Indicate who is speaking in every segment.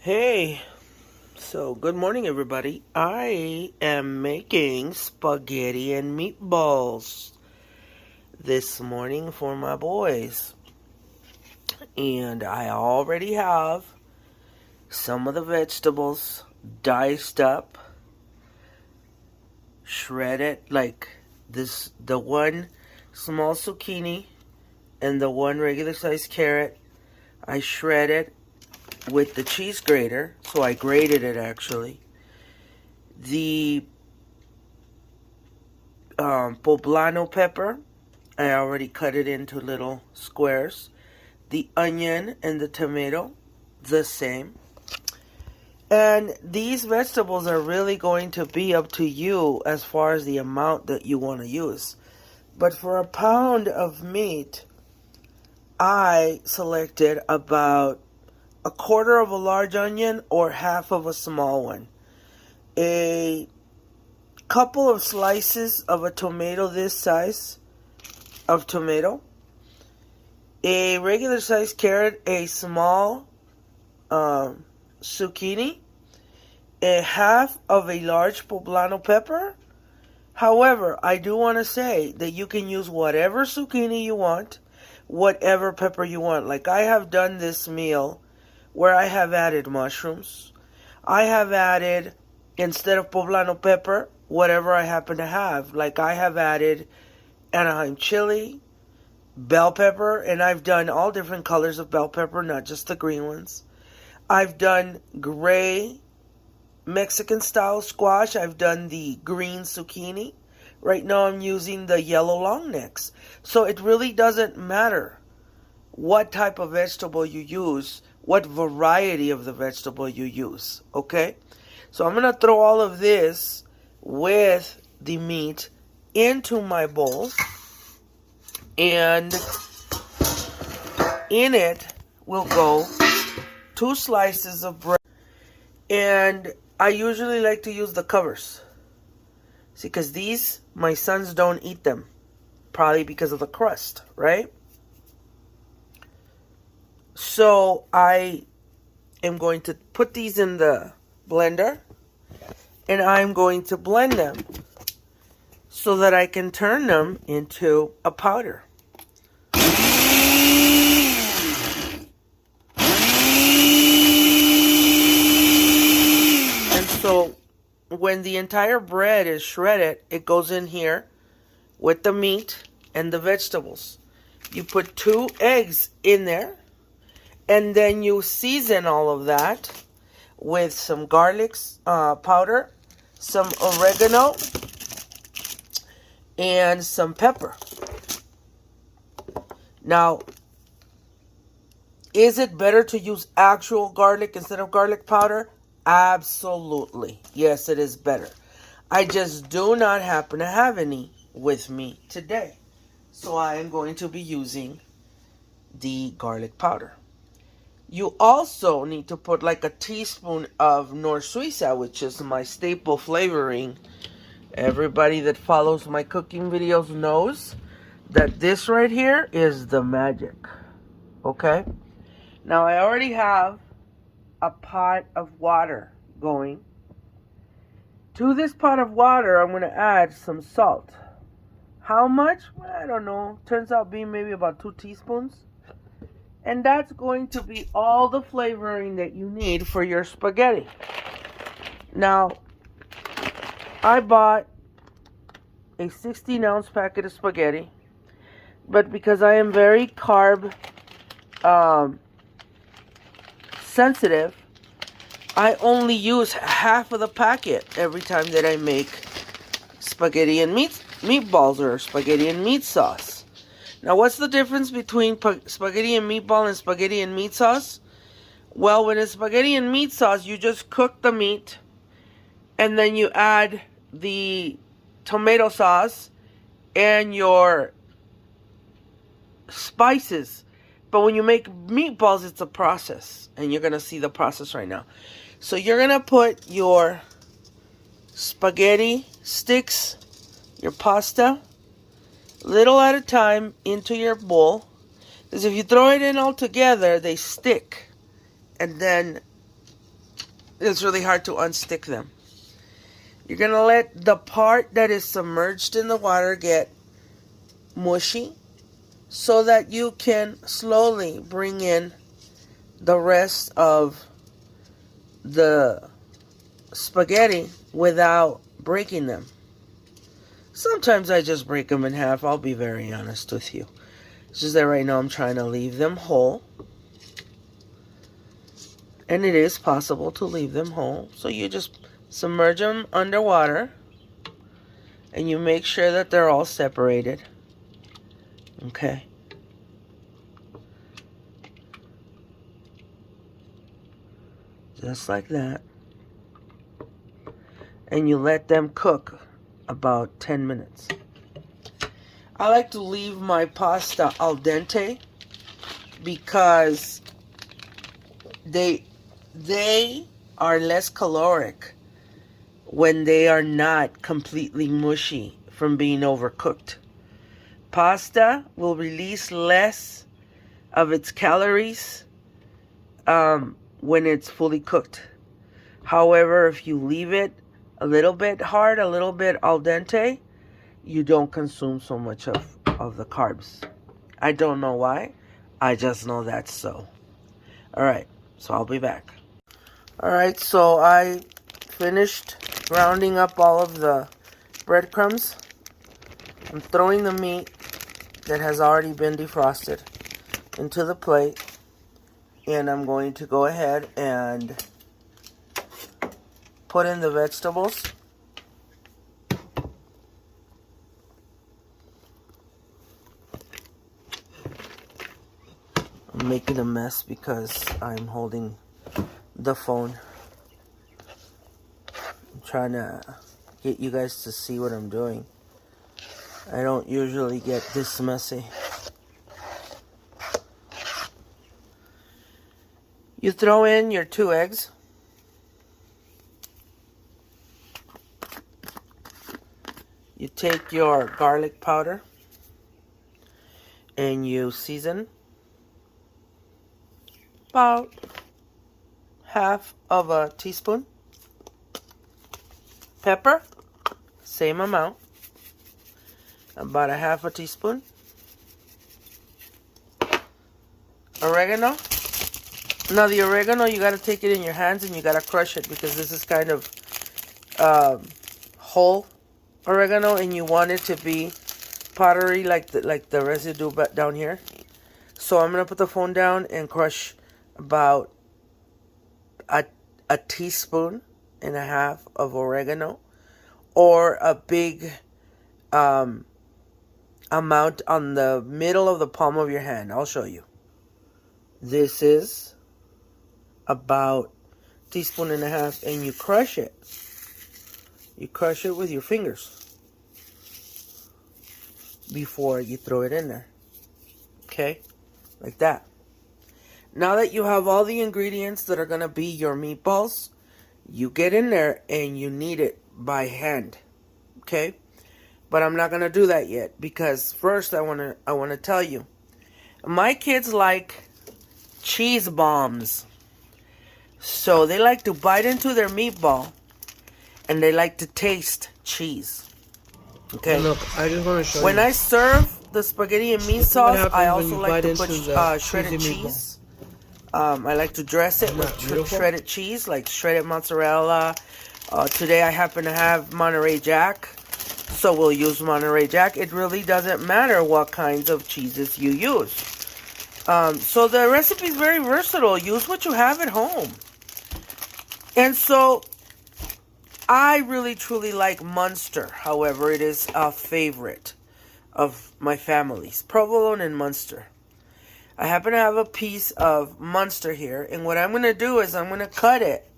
Speaker 1: Hey, so good morning, everybody. I am making spaghetti and meatballs this morning for my boys. And I already have some of the vegetables diced up, shredded, like the one small zucchini and the one regular sized carrot. I shredded with the cheese grater, so I grated it actually. The poblano pepper, I already cut it into little squares. The onion and the tomato, the same. And these vegetables are really going to be up to you as far as the amount that you want to use. But for a pound of meat, I selected about a quarter of a large onion or half of a small one. A couple of slices of a tomato this size of tomato. A regular sized carrot, a small zucchini, a half of a large poblano pepper. However, I do want to say that you can use whatever zucchini you want, whatever pepper you want. Like I have done this meal where I have added mushrooms. I have added, instead of poblano pepper, whatever I happen to have. Like I have added Anaheim chili, bell pepper, and I've done all different colors of bell pepper, not just the green ones. I've done gray Mexican style squash. I've done the green zucchini. Right now I'm using the yellow long necks. So it really doesn't matter what type of vegetable you use, what variety of the vegetable you use, okay? So I'm going to throw all of this with the meat into my bowl, and in it will go 2 slices of bread, and I usually like to use the covers. See, because these, my sons don't eat them, probably because of the crust, right? So I am going to put these in the blender, and I'm going to blend them so that I can turn them into a powder. And so when the entire bread is shredded, it goes in here with the meat and the vegetables. You put 2 eggs in there, and then you season all of that with some garlic powder, some oregano, and some pepper. Now, is it better to use actual garlic instead of garlic powder? Absolutely. Yes, it is better. I just do not happen to have any with me today. So I am going to be using the garlic powder. You also need to put like a teaspoon of Nor Suiza, which is my staple flavoring. Everybody that follows my cooking videos knows that this right here is the magic. Okay? Now I already have a pot of water going. To this pot of water, I'm going to add some salt. How much? Well, I don't know. Turns out being maybe about 2 teaspoons. And that's going to be all the flavoring that you need for your spaghetti. Now, I bought a 16-ounce packet of spaghetti. But because I am very carb sensitive, I only use half of the packet every time that I make spaghetti and meatballs or spaghetti and meat sauce. Now, what's the difference between spaghetti and meatball and spaghetti and meat sauce? Well, when it's spaghetti and meat sauce, you just cook the meat, and then you add the tomato sauce and your spices. But when you make meatballs, it's a process, and you're going to see the process right now. So you're going to put your spaghetti sticks, your pasta, little at a time into your bowl. Because if you throw it in all together, they stick. And then It's really hard to unstick them. You're going to let the part that is submerged in the water get mushy so that you can slowly bring in the rest of the spaghetti without breaking them. Sometimes I just break them in half. I'll be very honest with you. It's just that right now I'm trying to leave them whole. And it is possible to leave them whole. So you just submerge them underwater. And you make sure that they're all separated. Okay. Just like that. And you let them cook about 10 minutes. I like to leave my pasta al dente because they are less caloric when they are not completely mushy from being overcooked. Pasta will release less of its calories when it's fully cooked. However, if you leave it a little bit hard, a little bit al dente, you don't consume so much of the carbs. I don't know why. I just know that's so. Alright, so I'll be back. Alright, so I finished grounding up all of the breadcrumbs. I'm throwing the meat that has already been defrosted into the plate. And I'm going to go ahead and put in the vegetables. I'm making a mess because I'm holding the phone. I'm trying to get you guys to see what I'm doing. I don't usually get this messy. You throw in your 2 eggs. You take your garlic powder and you season about half of a teaspoon. Pepper, same amount, about a half a teaspoon. Oregano. Now the oregano, you got to take it in your hands and you got to crush it because this is kind of whole oregano and you want it to be powdery like the residue down here. So I'm going to put the phone down and crush about a teaspoon and a half of oregano, or a big amount on the middle of the palm of your hand. I'll show you. This is about a teaspoon and a half, and you crush it. You crush it with your fingers before you throw it in there. Okay? Like that. Now that you have all the ingredients that are going to be your meatballs, you get in there and you knead it by hand. Okay? But I'm not going to do that yet because first I want to tell you. My kids like cheese bombs. So they like to bite into their meatball and they like to taste cheese. Okay?
Speaker 2: Look, I just want to show
Speaker 1: when
Speaker 2: you.
Speaker 1: I serve the spaghetti and meat sauce, I also like to put shredded cheese. I like to dress it with shredded cheese, like shredded mozzarella. Today I happen to have Monterey Jack, so we'll use Monterey Jack. It really doesn't matter what kinds of cheeses you use. So the recipe is very versatile. Use what you have at home. And so I really truly like Munster. However, it is a favorite of my family's. Provolone and Munster. I happen to have a piece of Munster here. And what I'm going to do is I'm going to cut it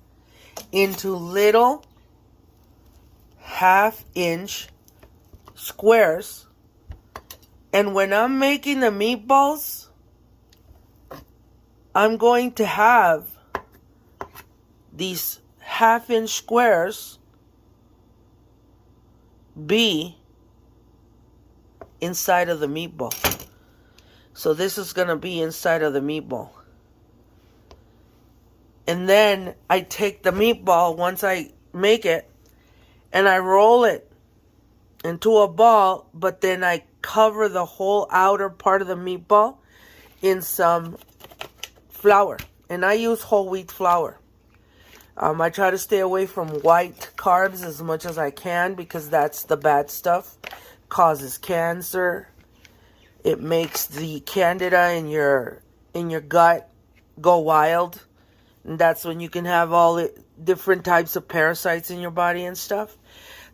Speaker 1: into little 1/2-inch squares. And when I'm making the meatballs, I'm going to have these 1/2-inch squares be inside of the meatball. So this is going to be inside of the meatball. And then I take the meatball once I make it and I roll it into a ball, but then I cover the whole outer part of the meatball in some flour. And I use whole wheat flour. I try to stay away from white carbs as much as I can because that's the bad stuff. Causes cancer. It makes the candida in your gut go wild. And that's when you can have all the different types of parasites in your body and stuff.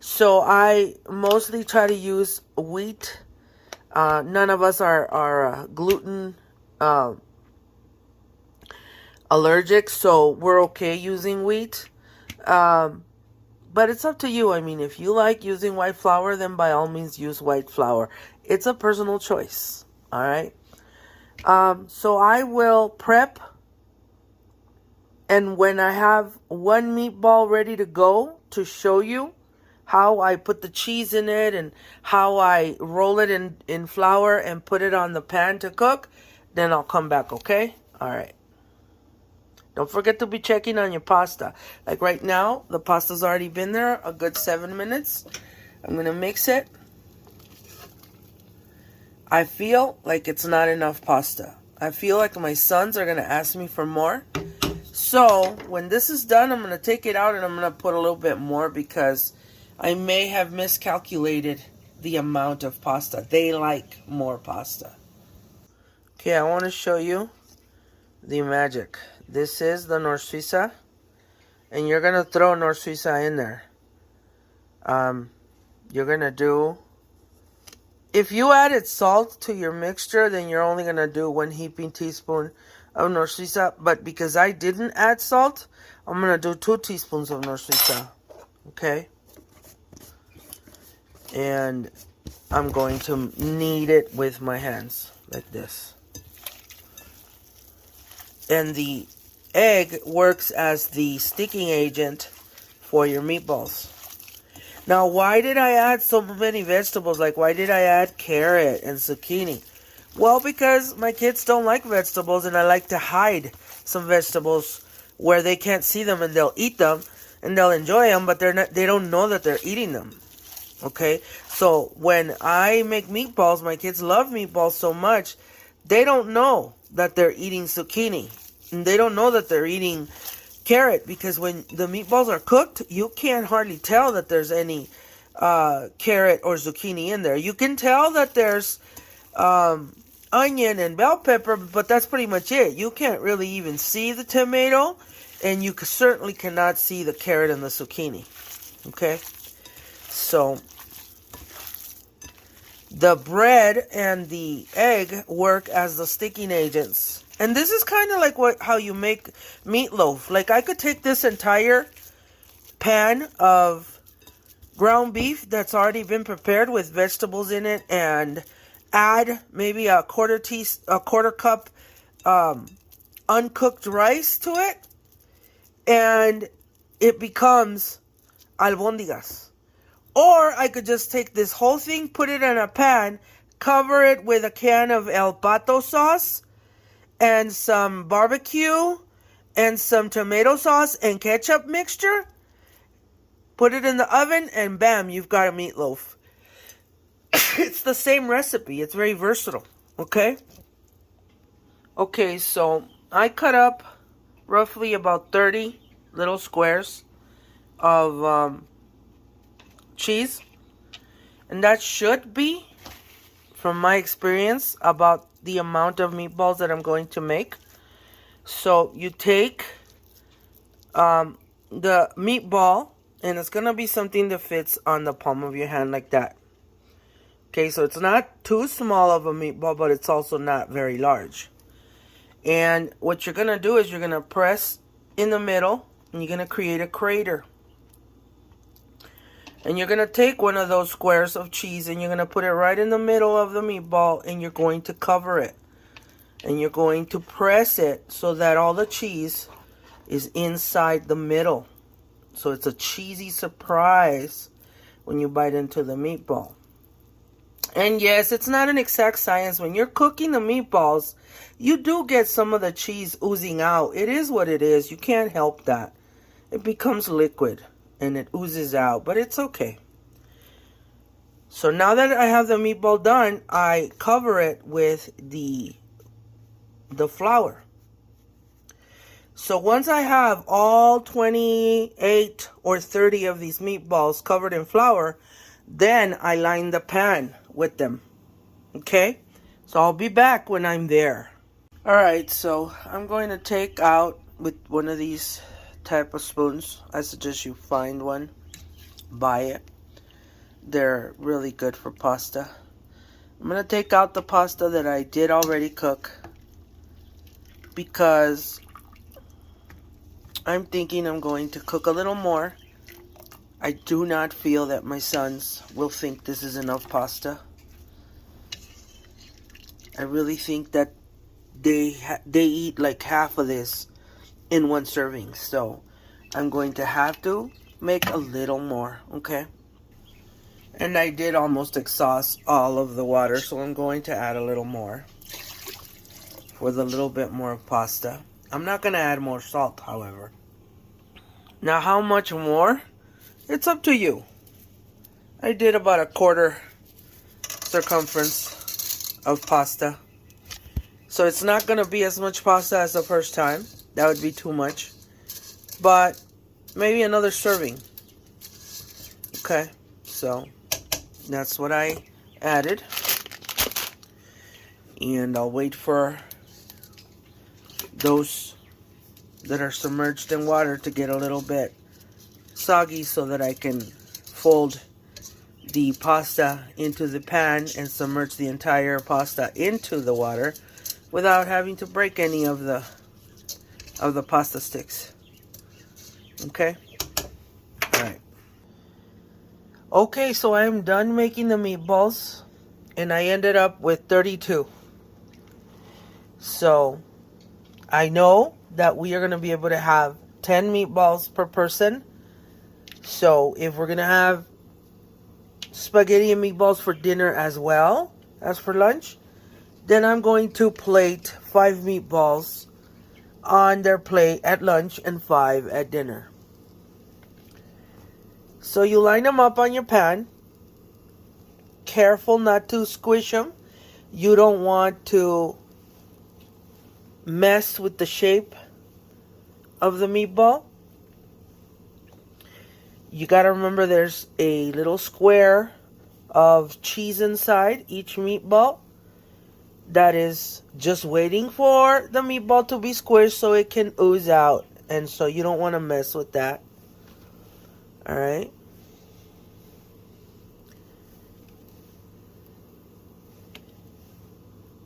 Speaker 1: So I mostly try to use wheat. None of us are gluten allergic, so we're okay using wheat. But it's up to you. I mean, if you like using white flour, then by all means use white flour. It's a personal choice. All right. So I will prep. And when I have one meatball ready to go to show you how I put the cheese in it and how I roll it in flour and put it on the pan to cook, then I'll come back, okay? All right. Don't forget to be checking on your pasta. Like right now, the pasta's already been there a good 7 minutes. I'm going to mix it. I feel like it's not enough pasta. I feel like my sons are going to ask me for more. So when this is done, I'm going to take it out and I'm going to put a little bit more because I may have miscalculated the amount of pasta. They like more pasta. Okay, I want to show you the magic. This is the Nor Suiza, and you're going to throw Nor Suiza in there. You're going to do, if you added salt to your mixture, then you're only going to do 1 heaping teaspoon of Nor Suiza. But because I didn't add salt, I'm going to do 2 teaspoons of Nor Suiza. Okay? And I'm going to knead it with my hands like this. And the egg works as the sticking agent for your meatballs. Now, why did I add so many vegetables? Like, why did I add carrot and zucchini? Well, because my kids don't like vegetables, and I like to hide some vegetables where they can't see them, and they'll eat them, and they'll enjoy them, but they don't know that they're eating them. Okay? So, when I make meatballs, my kids love meatballs so much, they don't know that they're eating zucchini. And they don't know that they're eating carrot, because when the meatballs are cooked, you can't hardly tell that there's any carrot or zucchini in there. You can tell that there's onion and bell pepper, but that's pretty much it. You can't really even see the tomato, and you certainly cannot see the carrot and the zucchini. Okay? So the bread and the egg work as the sticking agents. And this is kind of like how you make meatloaf. Like, I could take this entire pan of ground beef that's already been prepared with vegetables in it and add maybe a quarter cup uncooked rice to it, and it becomes albóndigas. Or I could just take this whole thing, put it in a pan, cover it with a can of El Pato sauce, and some barbecue, and some tomato sauce and ketchup mixture. Put it in the oven, and bam, you've got a meatloaf. It's the same recipe. It's very versatile. Okay? Okay, so I cut up roughly about 30 little squares of cheese. And that should be, from my experience, about the amount of meatballs that I'm going to make. So you take the meatball, and it's going to be something that fits on the palm of your hand like that. Okay, so it's not too small of a meatball, but it's also not very large. And what you're going to do is you're going to press in the middle, and you're going to create a crater. And you're going to take one of those squares of cheese, and you're going to put it right in the middle of the meatball, and you're going to cover it. And you're going to press it so that all the cheese is inside the middle. So it's a cheesy surprise when you bite into the meatball. And yes, it's not an exact science. When you're cooking the meatballs, you do get some of the cheese oozing out. It is what it is. You can't help that. It becomes liquid and it oozes out, but it's okay. So now that I have the meatball done, I cover it with the flour. So once I have all 28 or 30 of these meatballs covered in flour, then I line the pan with them. Okay? So I'll be back when I'm there. Alright, so I'm going to take out with one of these type of spoons. I suggest you find one. Buy it. They're really good for pasta. I'm going to take out the pasta that I did already cook, because I'm thinking I'm going to cook a little more. I do not feel that my sons will think this is enough pasta. I really think that they eat like half of this in one serving. So I'm going to have to make a little more, okay? And I did almost exhaust all of the water, so I'm going to add a little more with a little bit more pasta. I'm not going to add more salt, however. Now, how much more? It's up to you. I did about a quarter circumference of pasta. So it's not going to be as much pasta as the first time. That would be too much. But maybe another serving. Okay, so that's what I added. And I'll wait for those that are submerged in water to get a little bit soggy so that I can fold the pasta into the pan and submerge the entire pasta into the water without having to break any of the pasta sticks. Okay? Alright. Okay, so I am done making the meatballs, and I ended up with 32. So I know that we are going to be able to have 10 meatballs per person. So if we're going to have spaghetti and meatballs for dinner as well as for lunch, then I'm going to plate 5 meatballs on their plate at lunch and 5 at dinner. So you line them up on your pan. Careful not to squish them. You don't want to mess with the shape of the meatball. You got to remember there's a little square of cheese inside each meatball that is just waiting for the meatball to be squished so it can ooze out. And so you don't want to mess with that. Alright.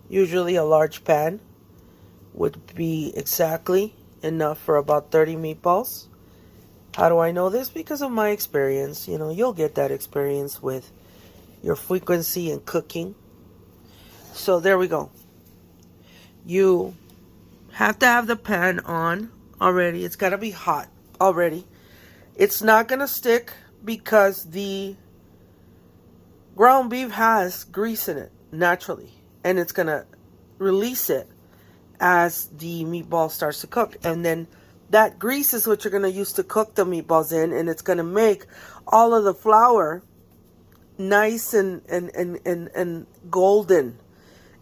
Speaker 1: Usually a large pan would be exactly enough for about 30 meatballs. How do I know this? Because of my experience. You know, you'll get that experience with your frequency in cooking. So there we go. You have to have the pan on already. It's got to be hot already. It's not going to stick because the ground beef has grease in it naturally. And it's going to release it as the meatball starts to cook. And then that grease is what you're going to use to cook the meatballs in. And it's going to make all of the flour nice and golden.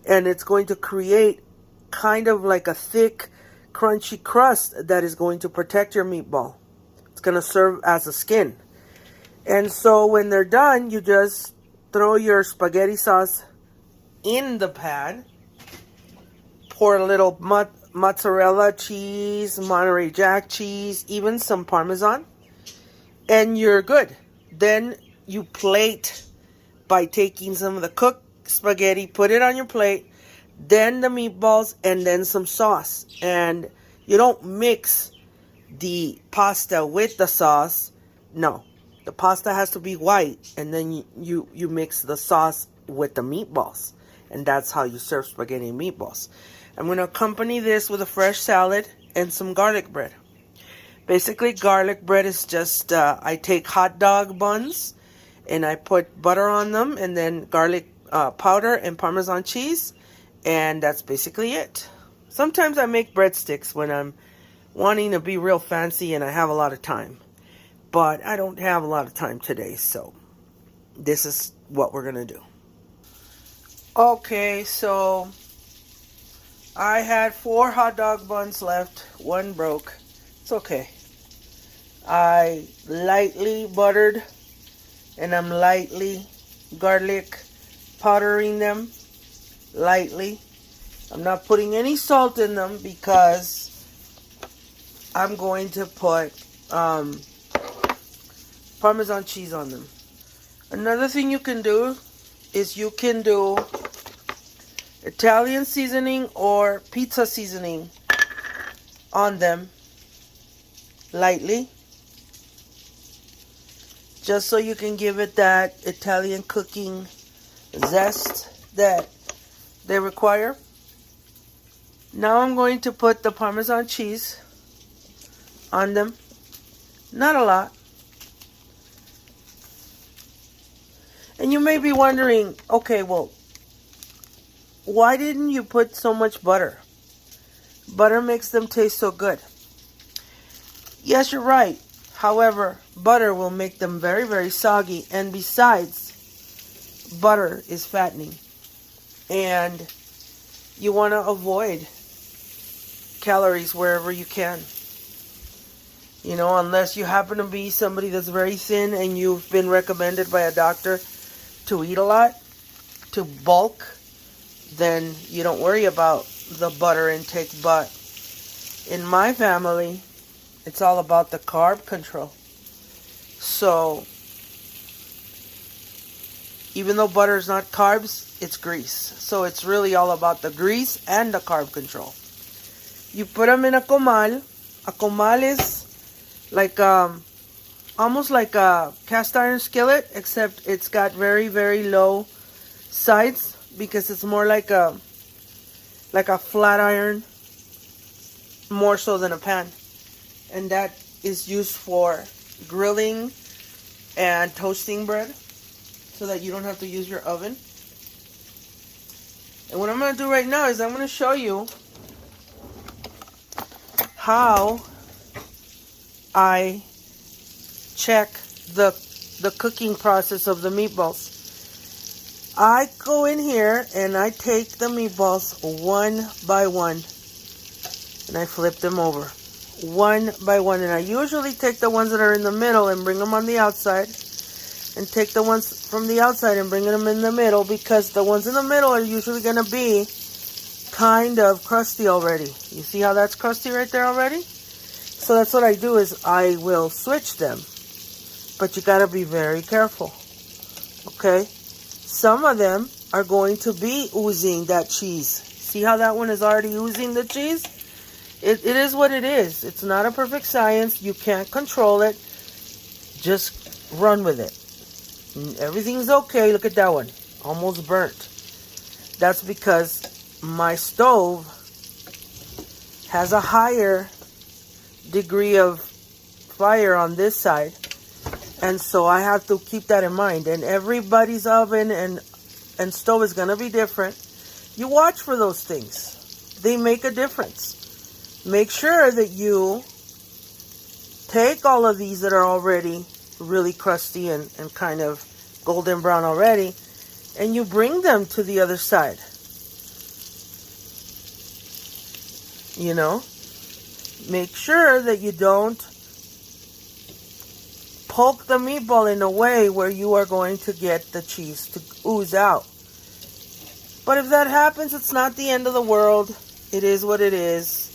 Speaker 1: And it's going to create kind of like a thick, crunchy crust that is going to protect your meatball. It's going to serve as a skin. And so when they're done, you just throw your spaghetti sauce in the pan. Pour a little mozzarella cheese, Monterey Jack cheese, even some Parmesan. And you're good. Then you plate by taking some of the cooked spaghetti, put it on your plate, then the meatballs, and then some sauce. And you don't mix the pasta with the sauce. No, the pasta has to be white, and then you mix the sauce with the meatballs. And that's how you serve spaghetti and meatballs. I'm going to accompany this with a fresh salad and some garlic bread. Basically, garlic bread is just, I take hot dog buns and I put butter on them and then garlic powder and Parmesan cheese, and that's basically it. Sometimes I make breadsticks when I'm wanting to be real fancy and I have a lot of time. But I don't have a lot of time today, so this is what we're going to do. Okay, so I had 4 hot dog buns left. 1 broke. It's okay. I lightly buttered and I'm lightly garlic powdering them. Lightly. I'm not putting any salt in them because I'm going to put Parmesan cheese on them. Another thing you can do is you can do Italian seasoning or pizza seasoning on them lightly, just so you can give it that Italian cooking zest that they require. Now I'm going to put the Parmesan cheese on them. Not a lot. And you may be wondering, okay, well, why didn't you put so much butter? Butter makes them taste so good. Yes, you're right. However, butter will make them very, very soggy. And besides, butter is fattening. And you want to avoid calories wherever you can. You know, unless you happen to be somebody that's very thin and you've been recommended by a doctor to eat a lot, to bulk, then you don't worry about the butter intake. But in my family, it's all about the carb control. So even though butter is not carbs, it's grease. So it's really all about the grease and the carb control. You put them in a comal. A comal is like almost like a cast iron skillet, except it's got very, very low sides because it's more like a flat iron, more so than a pan. And that is used for grilling and toasting bread so that you don't have to use your oven. And what I'm going to do right now is I'm going to show you how I check the cooking process of the meatballs. I go in here and I take the meatballs one by one and I flip them over one by one, and I usually take the ones that are in the middle and bring them on the outside, and take the ones from the outside and bring them in the middle, because the ones in the middle are usually going to be kind of crusty already. You see how that's crusty right there already? So that's what I do, is I will switch them. But you got to be very careful. Okay? Some of them are going to be oozing that cheese. See how that one is already oozing the cheese? It is what it is. It's not a perfect science. You can't control it. Just run with it. Everything's okay. Look at that one. Almost burnt. That's because my stove has a higher degree of fire on this side. And so I have to keep that in mind. And everybody's oven and stove is going to be different. You watch for those things. They make a difference. Make sure that you take all of these that are already really crusty and kind of golden brown already, and you bring them to the other side. You know? Make sure that you don't poke the meatball in a way where you are going to get the cheese to ooze out. But if that happens, it's not the end of the world. It is what it is.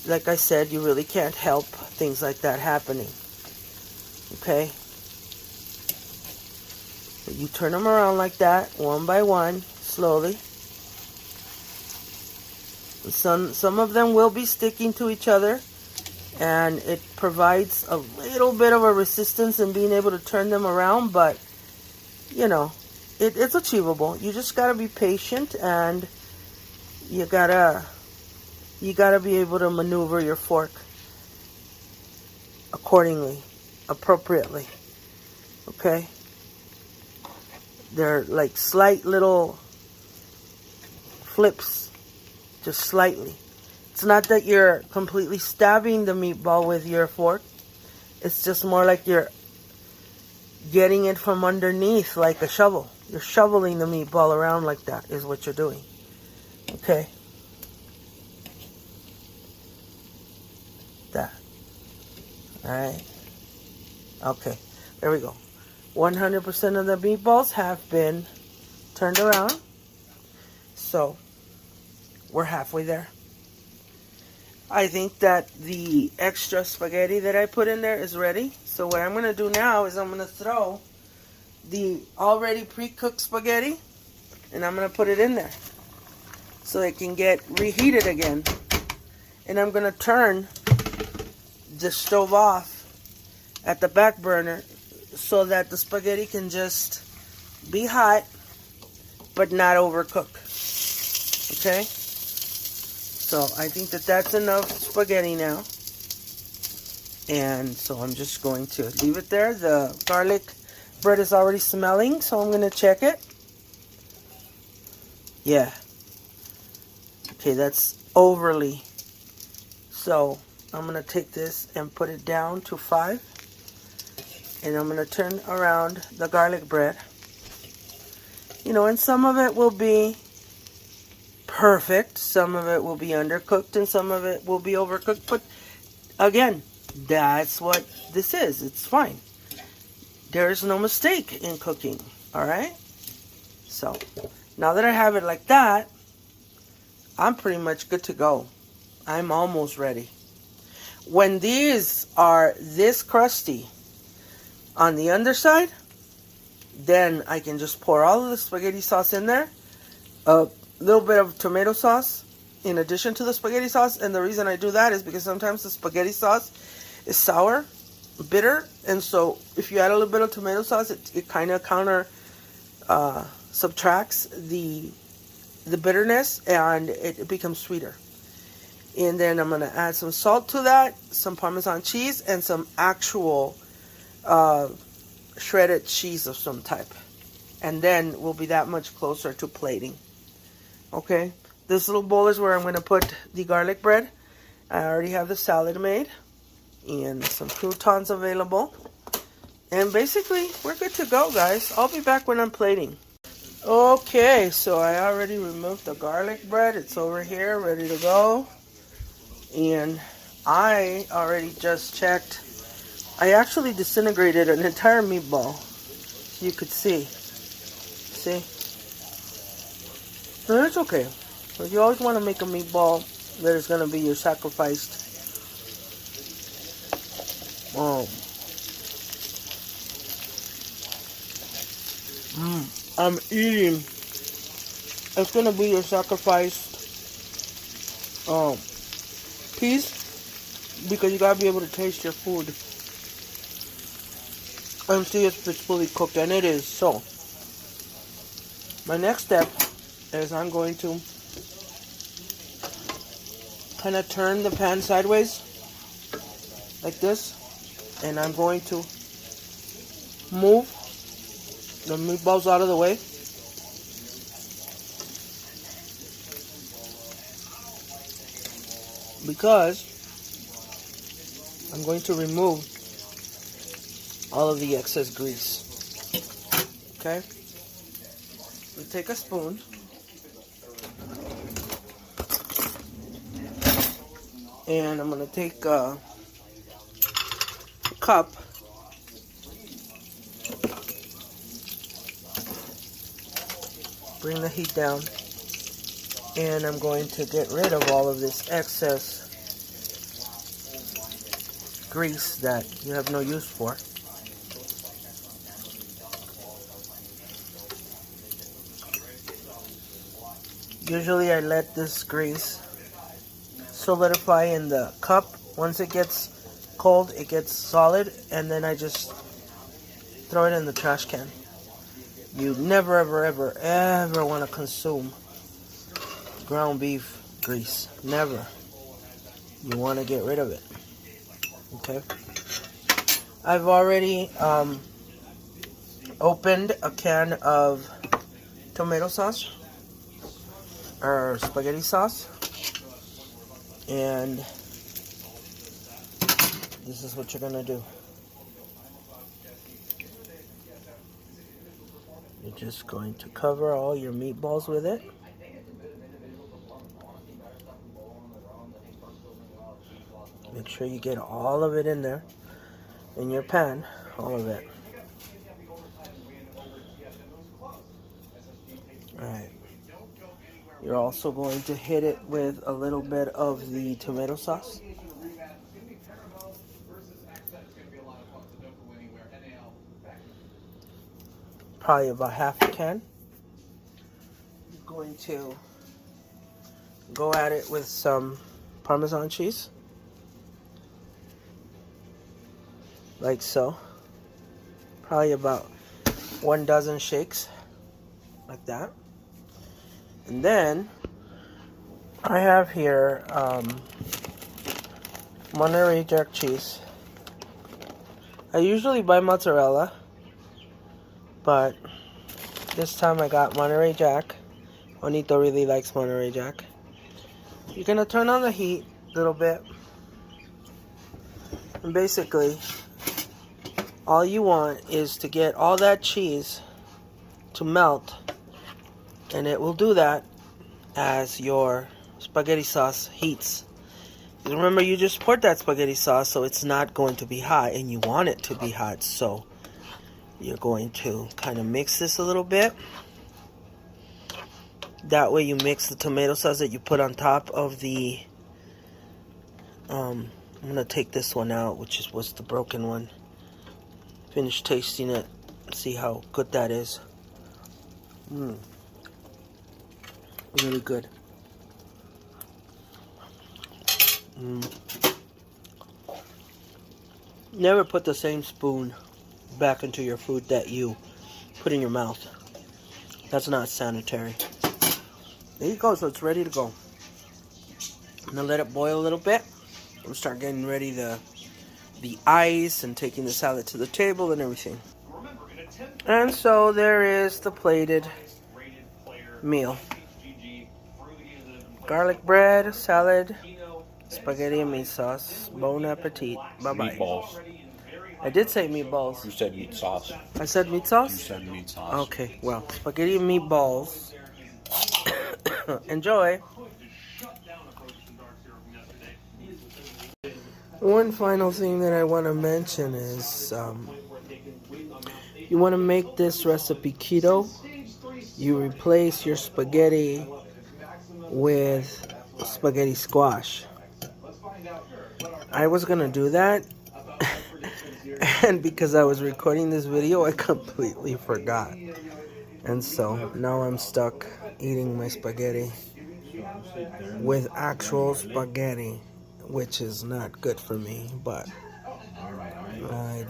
Speaker 1: Like I said, you really can't help things like that happening. Okay? But you turn them around like that, one by one, slowly. Some of them will be sticking to each other, and it provides a little bit of a resistance in being able to turn them around, but, you know, it's achievable. You just got to be patient, and you gotta be able to maneuver your fork accordingly, appropriately. Okay? They're like slight little flips, just slightly. It's not that you're completely stabbing the meatball with your fork. It's just more like you're getting it from underneath like a shovel. You're shoveling the meatball around like that is what you're doing. Okay. That. Alright. Okay. There we go. 100% of the meatballs have been turned around. So, we're halfway there. I think that the extra spaghetti that I put in there is ready. So what I'm going to do now is I'm going to throw the already pre-cooked spaghetti and I'm going to put it in there so it can get reheated again. And I'm going to turn the stove off at the back burner so that the spaghetti can just be hot but not overcook. Okay? So I think that that's enough spaghetti now. And so I'm just going to leave it there. The garlic bread is already smelling, so I'm going to check it. Yeah. Okay, that's overly. So I'm going to take this and put it down to 5. And I'm going to turn around the garlic bread. You know, and some of it will be perfect. Some of it will be undercooked and some of it will be overcooked. But again, that's what this is. It's fine. There is no mistake in cooking. Alright? So, now that I have it like that, I'm pretty much good to go. I'm almost ready. When these are this crusty on the underside, then I can just pour all of the spaghetti sauce in there. A little bit of tomato sauce in addition to the spaghetti sauce. And the reason I do that is because sometimes the spaghetti sauce is sour, bitter. And so if you add a little bit of tomato sauce, it kind of subtracts the bitterness and it becomes sweeter. And then I'm going to add some salt to that, some Parmesan cheese, and some actual shredded cheese of some type. And then we'll be that much closer to plating. Okay, this little bowl is where I'm going to put the garlic bread. I already have the salad made and some croutons available. And basically, we're good to go, guys. I'll be back when I'm plating. Okay, so I already removed the garlic bread. It's over here, ready to go. And I already just checked. I actually disintegrated an entire meatball. You could see. See? No, it's okay. But you always want to make a meatball that is going to be your sacrificed. I'm eating. It's going to be your sacrificed piece because you got to be able to taste your food and see if it's fully cooked, and it is. So, my next step is I'm going to kind of turn the pan sideways like this, and I'm going to move the meatballs out of the way. Because I'm going to remove all of the excess grease. Okay? We take a spoon. And I'm going to take a cup. Bring the heat down. And I'm going to get rid of all of this excess grease that you have no use for. Usually I let this grease solidify in the cup. Once it gets cold, it gets solid, and then I just throw it in the trash can. You never, ever, ever, ever want to consume ground beef grease. Never. You want to get rid of it. Okay? I've already opened a can of tomato sauce or spaghetti sauce, and this is what you're gonna do. You're just going to cover all your meatballs with it. Make sure you get all of it in there, in your pan, all of it. Alright. You're also going to hit it with a little bit of the tomato sauce. Probably about half a can. You're going to go at it with some Parmesan cheese. Like so. Probably about 1 dozen shakes. Like that. And then I have here Monterey Jack cheese. I usually buy mozzarella, but this time I got Monterey Jack. Juanito really likes Monterey Jack. You're gonna turn on the heat a little bit, and basically all you want is to get all that cheese to melt, and it will do that as your spaghetti sauce heats. Remember, you just poured that spaghetti sauce, so it's not going to be hot, and you want it to be hot. So you're going to kind of mix this a little bit. That way you mix the tomato sauce that you put on top of the I'm gonna take this one out, which was the broken one. Finish tasting it, see how good that is. Really good. Never put the same spoon back into your food that you put in your mouth. That's not sanitary. There you go, so it's ready to go. I'm gonna let it boil a little bit. I'm gonna start getting ready the ice and taking the salad to the table and everything. And so there is the plated meal. Garlic bread, salad, spaghetti and meat sauce. Bon appetit. Bye-bye.
Speaker 2: Meatballs.
Speaker 1: I did say meatballs.
Speaker 2: You said meat sauce.
Speaker 1: I said meat sauce?
Speaker 2: You said meat sauce.
Speaker 1: Okay, well, spaghetti and meatballs. Enjoy. One final thing that I want to mention is you want to make this recipe keto. You replace your spaghetti with spaghetti squash. I was gonna do that, and because I was recording this video, I completely forgot. And so now I'm stuck eating my spaghetti with actual spaghetti, which is not good for me, but I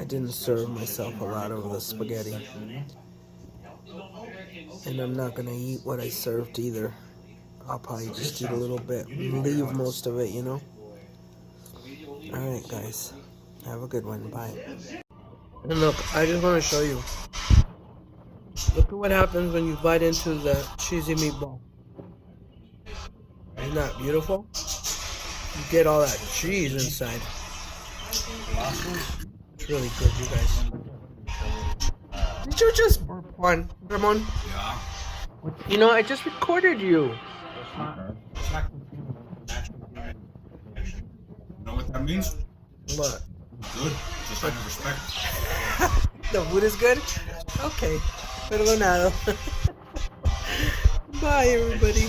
Speaker 1: didn't serve myself a lot of the spaghetti. And I'm not gonna eat what I served either. I'll probably just eat a little bit, leave most of it, you know. Alright guys, have a good one, bye. And look, I just want to show you. Look at what happens when you bite into the cheesy meatball. Isn't that beautiful? You get all that cheese inside. It's really good, you guys. Did you just burp one, Ramon?
Speaker 2: Yeah.
Speaker 1: You know, I just recorded you.
Speaker 2: You know what that means?
Speaker 1: What?
Speaker 2: Good. Just sign of respect.
Speaker 1: The food is good? Okay. Perdonado. Bye, everybody.